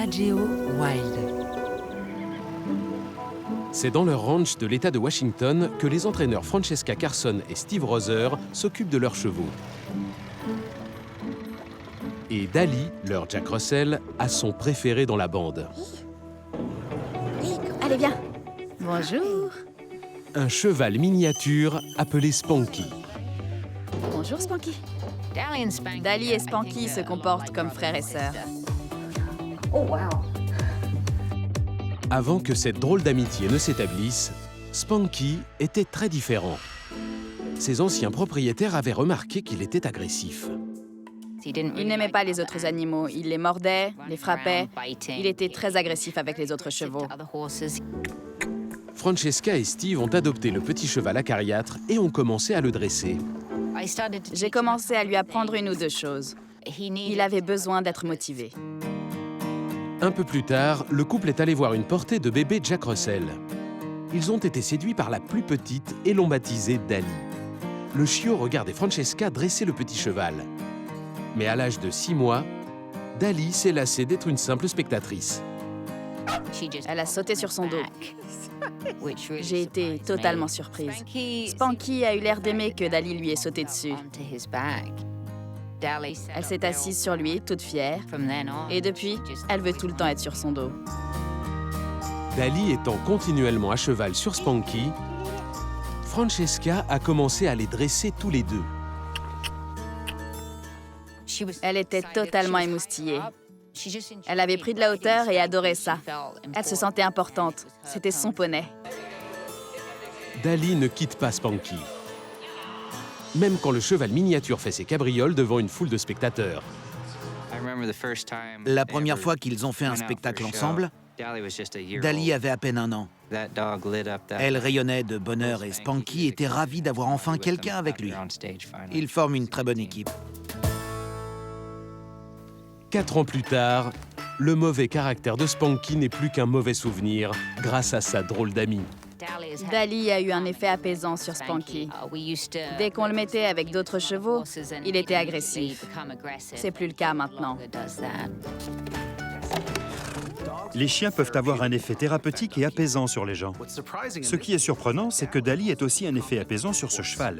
Nat Geo Wild. C'est dans leur ranch de l'État de Washington que les entraîneurs Francesca Carson et Steve Roser s'occupent de leurs chevaux. Et Dali, leur Jack Russell, a son préféré dans la bande. Allez, viens. Bonjour. Un cheval miniature appelé Spanky. Bonjour, Spanky. Dali et Spanky se comportent comme frères et sœurs. Avant que cette drôle d'amitié ne s'établisse, Spanky était très différent. Ses anciens propriétaires avaient remarqué qu'il était agressif. Il n'aimait pas les autres animaux. Il les mordait, les frappait. Il était très agressif avec les autres chevaux. Francesca et Steve ont adopté le petit cheval acariâtre et ont commencé à le dresser. J'ai commencé à lui apprendre une ou deux choses. Il avait besoin d'être motivé. Un peu plus tard, le couple est allé voir une portée de bébés Jack Russell. Ils ont été séduits par la plus petite et l'ont baptisée Dali. Le chiot regardait Francesca dresser le petit cheval. Mais à l'âge de 6 mois, Dali s'est lassée d'être une simple spectatrice. Elle a sauté sur son dos. J'ai été totalement surprise. Spanky a eu l'air d'aimer que Dali lui ait sauté dessus. Elle s'est assise sur lui, toute fière. Et depuis, elle veut tout le temps être sur son dos. Dali étant continuellement à cheval sur Spanky, Francesca a commencé à les dresser tous les deux. Elle était totalement émoustillée. Elle avait pris de la hauteur et adorait ça. Elle se sentait importante. C'était son poney. Dali ne quitte pas Spanky. Même quand le cheval miniature fait ses cabrioles devant une foule de spectateurs. La première fois qu'ils ont fait un spectacle ensemble, Dali avait à peine 1 an. Elle rayonnait de bonheur et Spanky était ravi d'avoir enfin quelqu'un avec lui. Ils forment une très bonne équipe. 4 ans plus tard, le mauvais caractère de Spanky n'est plus qu'un mauvais souvenir grâce à sa drôle d'amie. Dali a eu un effet apaisant sur Spanky. Dès qu'on le mettait avec d'autres chevaux, il était agressif. C'est plus le cas maintenant. Les chiens peuvent avoir un effet thérapeutique et apaisant sur les gens. Ce qui est surprenant, c'est que Dali ait aussi un effet apaisant sur ce cheval,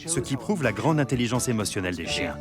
ce qui prouve la grande intelligence émotionnelle des chiens.